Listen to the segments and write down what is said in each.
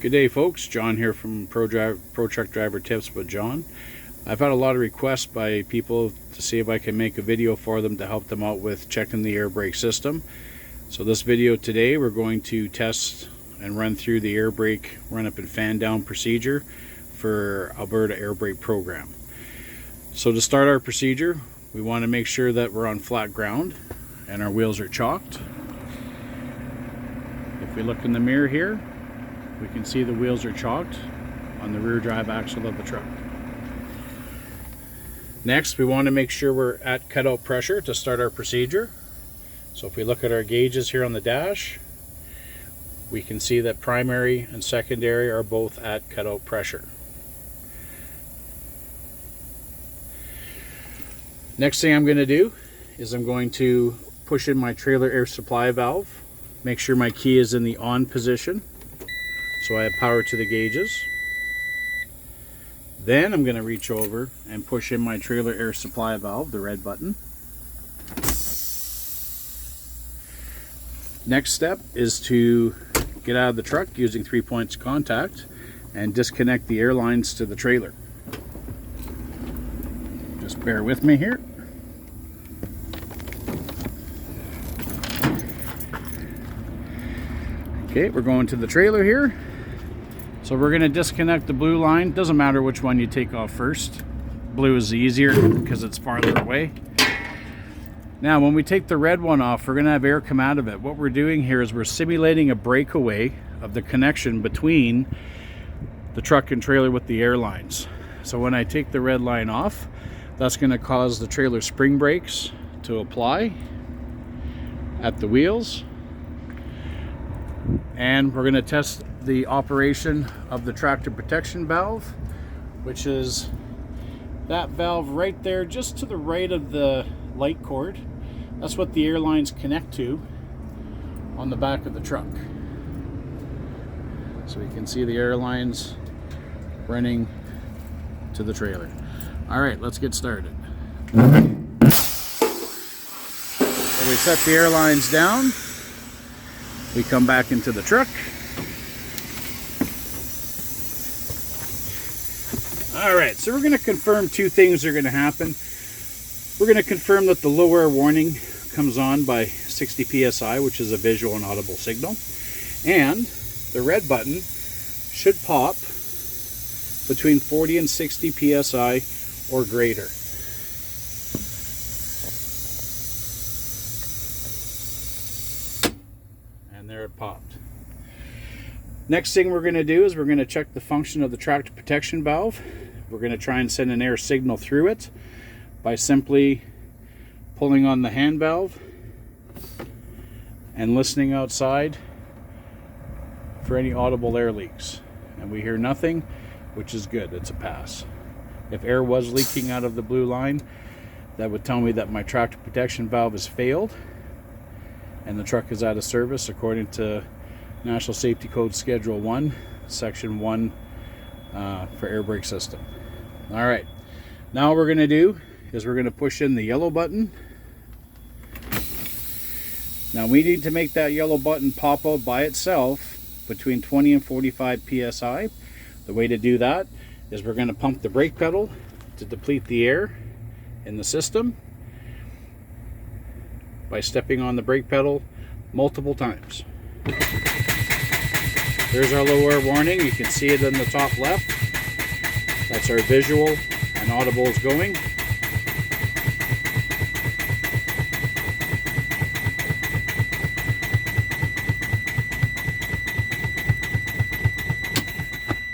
Good day, folks. John here from Pro Truck Driver Tips with John. I've had a lot of requests by people to see if I can make a video for them to help them out with checking the air brake system. So this video today, we're going to test and run through the air brake run up and fan down procedure for Alberta air brake program. So to start our procedure, we want to make sure that we're on flat ground and our wheels are chalked. If we look in the mirror here, we can see the wheels are chalked on the rear drive axle of the truck. Next, we want to make sure we're at cutout pressure to start our procedure. So if we look at our gauges here on the dash, we can see that primary and secondary are both at cutout pressure. Next thing I'm going to do is I'm going to push in my trailer air supply valve, make sure my key is in the on position, so I have power to the gauges. Then I'm going to reach over and push in my trailer air supply valve, the red button. Next step is to get out of the truck using 3 points of contact and disconnect the air lines to the trailer. Just bear with me here. Okay, we're going to the trailer here. So we're going to disconnect the blue line. Doesn't matter which one you take off first. Blue is easier because it's farther away. Now when we take the red one off, we're going to have air come out of it. What we're doing here is we're simulating a breakaway of the connection between the truck and trailer with the air lines. So when I take the red line off, that's going to cause the trailer spring brakes to apply at the wheels. And we're going to test the operation of the tractor protection valve, which is that valve right there just to the right of the light cord. That's what the air lines connect to on the back of the truck. So you can see the air lines running to the trailer. All right, let's get started. So we set the air lines down. We come back into the truck. All right, so we're going to confirm two things are going to happen. We're going to confirm that the low air warning comes on by 60 psi, which is a visual and audible signal. And the red button should pop between 40 and 60 psi or greater. And there it popped. Next thing we're going to do is we're going to check the function of the tractor protection valve. We're going to try and send an air signal through it by simply pulling on the hand valve and listening outside for any audible air leaks. And we hear nothing, which is good. It's a pass. If air was leaking out of the blue line, that would tell me that my tractor protection valve has failed and the truck is out of service according to National Safety Code Schedule 1, Section 1 for air brake system. All right, now what we're going to do is we're going to push in the yellow button. Now we need to make that yellow button pop out by itself between 20 and 45 psi. The way to do that is we're going to pump the brake pedal to deplete the air in the system by stepping on the brake pedal multiple times. There's our low air warning. You can see it in the top left. That's our visual and audible is going.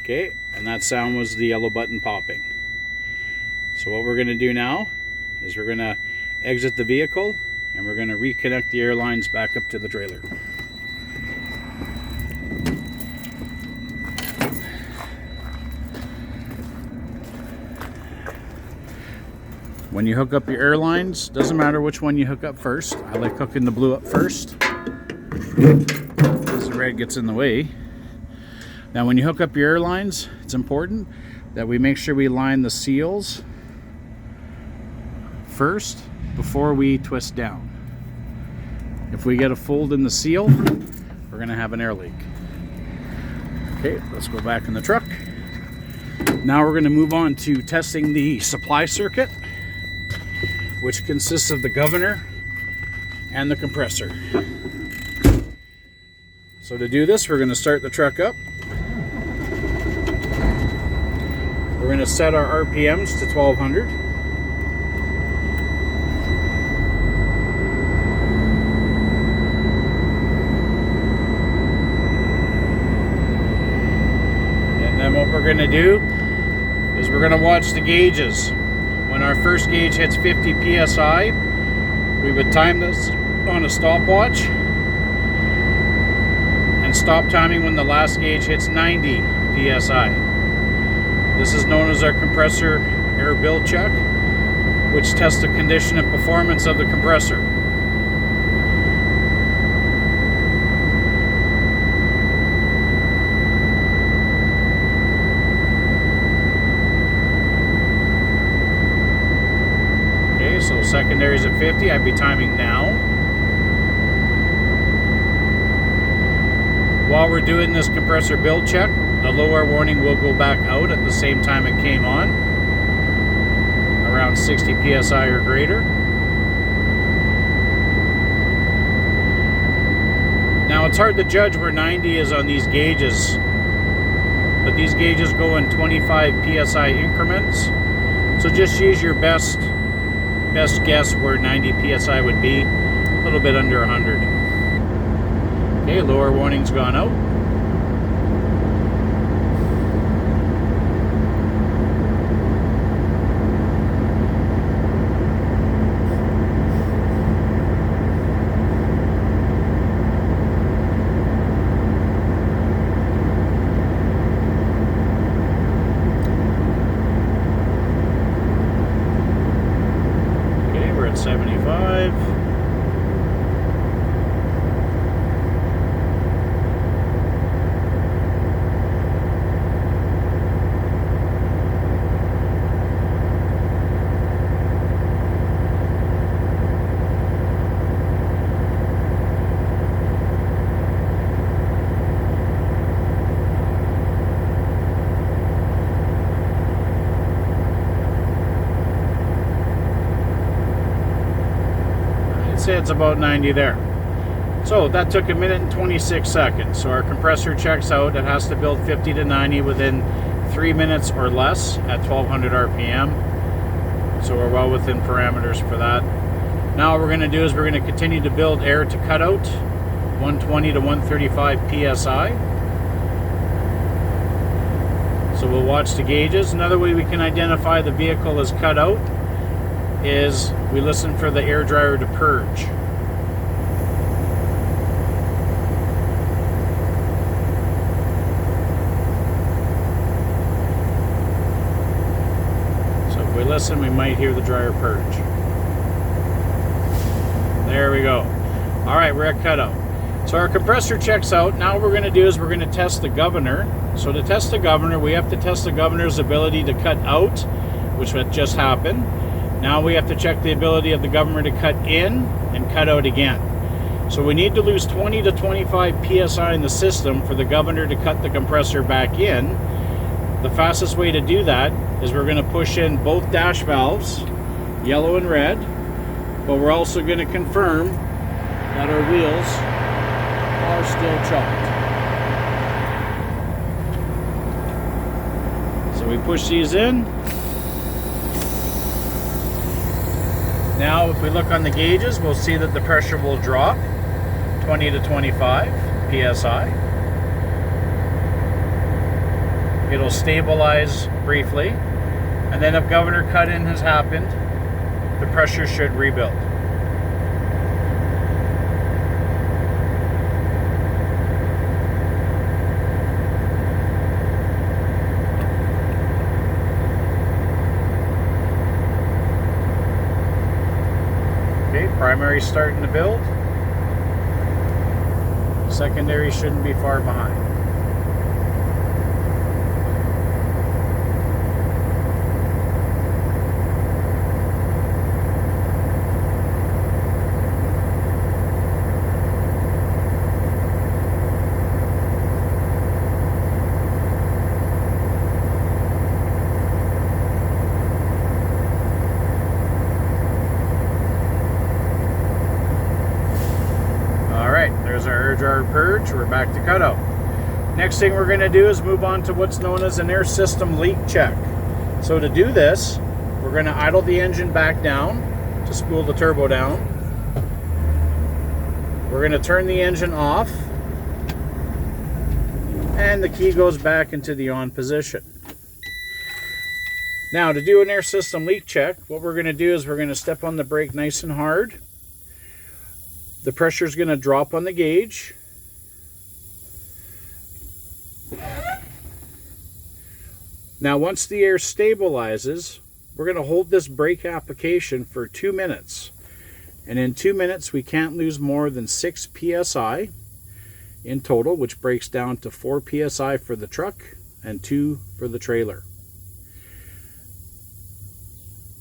Okay, and that sound was the yellow button popping. So what we're going to do now is we're going to exit the vehicle and we're going to reconnect the air lines back up to the trailer. When you hook up your air lines, doesn't matter which one you hook up first. I like hooking the blue up first because the red gets in the way. Now when you hook up your air lines, it's important that we make sure we line the seals first before we twist down. If we get a fold in the seal, we're going to have an air leak. Okay, let's go back in the truck. Now we're going to move on to testing the supply circuit, which consists of the governor and the compressor. So to do this, we're going to start the truck up. We're going to set our RPMs to 1200. And then what we're going to do is we're going to watch the gauges. When our first gauge hits 50 psi, we would time this on a stopwatch and stop timing when the last gauge hits 90 psi. This is known as our compressor air build check, which tests the condition and performance of the compressor. Okay, so secondary's at 50, I'd be timing now. While we're doing this compressor build check, the lower warning will go back out at the same time it came on, around 60 psi or greater. Now it's hard to judge where 90 is on these gauges, but these gauges go in 25 psi increments, so just use your best guess where 90 psi would be, a little bit under 100. Okay, lower warning's gone out. Okay, we're at 75. Say it's about 90 there. So that took 1 minute and 26 seconds. So our compressor checks out. It has to build 50 to 90 within 3 minutes or less at 1200 RPM. So we're well within parameters for that. Now what we're going to do is we're going to continue to build air to cutout, 120 to 135 psi. So we'll watch the gauges. Another way we can identify the vehicle as cut out is we listen for the air dryer to purge. So if we listen, we might hear the dryer purge. There we go. All right, we're at cutout. So our compressor checks out. Now what we're going to do is we're going to test the governor. So to test the governor, we have to test the governor's ability to cut out, which had just happened. Now we have to check the ability of the governor to cut in and cut out again. So we need to lose 20 to 25 psi in the system for the governor to cut the compressor back in. The fastest way to do that is we're going to push in both dash valves, yellow and red, but we're also going to confirm that our wheels are still chocked. So we push these in. Now if we look on the gauges, we'll see that the pressure will drop 20 to 25 psi. It'll stabilize briefly, and then if governor cut in has happened, the pressure should rebuild. Primary starting to build. Secondary shouldn't be far behind. our purge, we're back to cutout. Next thing we're going to do is move on to what's known as an air system leak check. So to do this, we're going to idle the engine back down to spool the turbo down. We're going to turn the engine off, and the key goes back into the on position. Now, to do an air system leak check, what we're going to do is we're going to step on the brake nice and hard. The pressure is going to drop on the gauge. Now, once the air stabilizes, we're going to hold this brake application for 2 minutes. And in 2 minutes, we can't lose more than 6 psi in total, which breaks down to 4 psi for the truck and 2 for the trailer.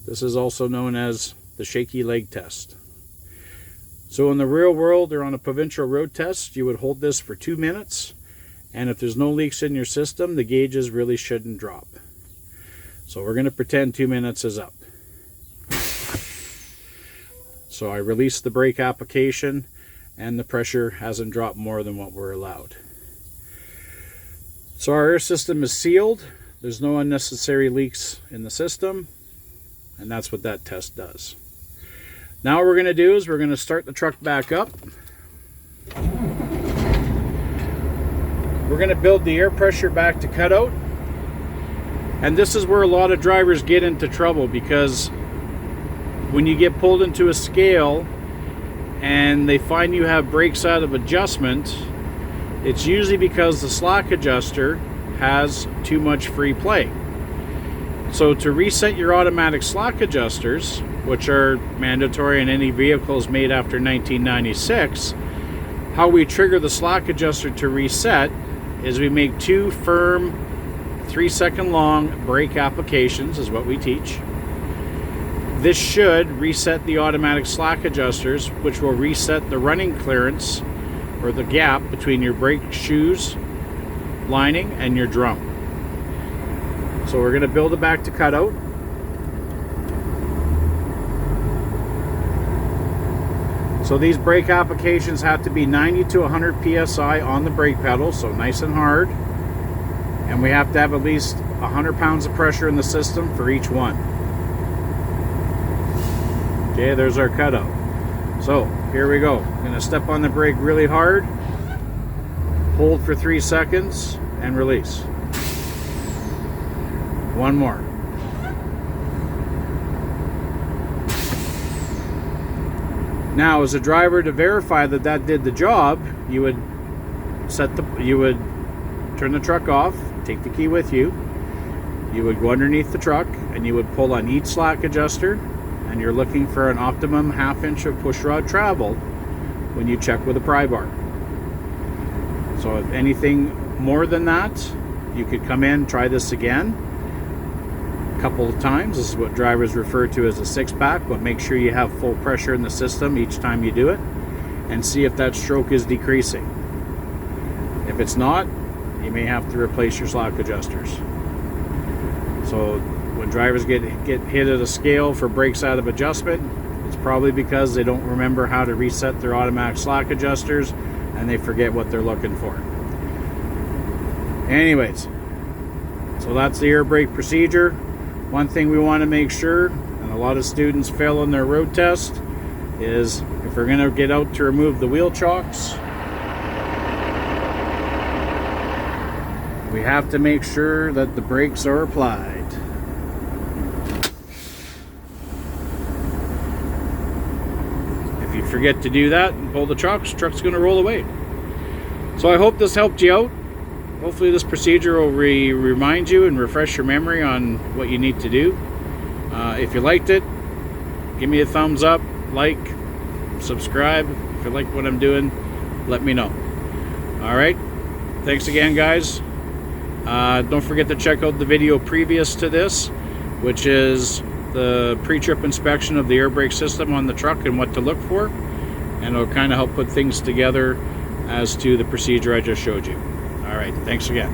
This is also known as the shaky leg test. So in the real world or on a provincial road test, you would hold this for 2 minutes, and if there's no leaks in your system, the gauges really shouldn't drop. So we're going to pretend 2 minutes is up. So I release the brake application, and the pressure hasn't dropped more than what we're allowed. So our air system is sealed. There's no unnecessary leaks in the system, and that's what that test does. Now what we're going to do is we're going to start the truck back up. We're going to build the air pressure back to cutout. And this is where a lot of drivers get into trouble, because when you get pulled into a scale and they find you have brakes out of adjustment, it's usually because the slack adjuster has too much free play. So to reset your automatic slack adjusters, which are mandatory in any vehicles made after 1996, how we trigger the slack adjuster to reset is we make 2 firm 3-second long brake applications, is what we teach. This should reset the automatic slack adjusters, which will reset the running clearance or the gap between your brake shoes lining and your drum. So we're going to build it back to cutout. So these brake applications have to be 90 to 100 psi on the brake pedal, so nice and hard. And we have to have at least 100 pounds of pressure in the system for each one. Okay, there's our cutout. So here we go. I'm going to step on the brake really hard, hold for 3 seconds, and release. One more. Now, as a driver, to verify that that did the job, you would turn the truck off, take the key with you. You would go underneath the truck and you would pull on each slack adjuster, and you're looking for an optimum 1/2 inch of push rod travel when you check with a pry bar. So if anything more than that, you could come in, try this again a couple of times. This is what drivers refer to as a 6-pack, but make sure you have full pressure in the system each time you do it, and see if that stroke is decreasing. If it's not, you may have to replace your slack adjusters. So when drivers get hit at a scale for brakes out of adjustment, it's probably because they don't remember how to reset their automatic slack adjusters and they forget what they're looking for. Anyways, so that's the air brake procedure. One thing we want to make sure, and a lot of students fail on their road test, is if we're going to get out to remove the wheel chocks, we have to make sure that the brakes are applied. If you forget to do that and pull the truck's going to roll away. So I hope this helped you out. Hopefully this procedure will remind you and refresh your memory on what you need to do. If you liked it, give me a thumbs up, like, subscribe. If you like what I'm doing, let me know. Alright, thanks again, guys. Don't forget to check out the video previous to this, which is the pre-trip inspection of the air brake system on the truck and what to look for, and it'll kind of help put things together as to the procedure I just showed you. All right, thanks again.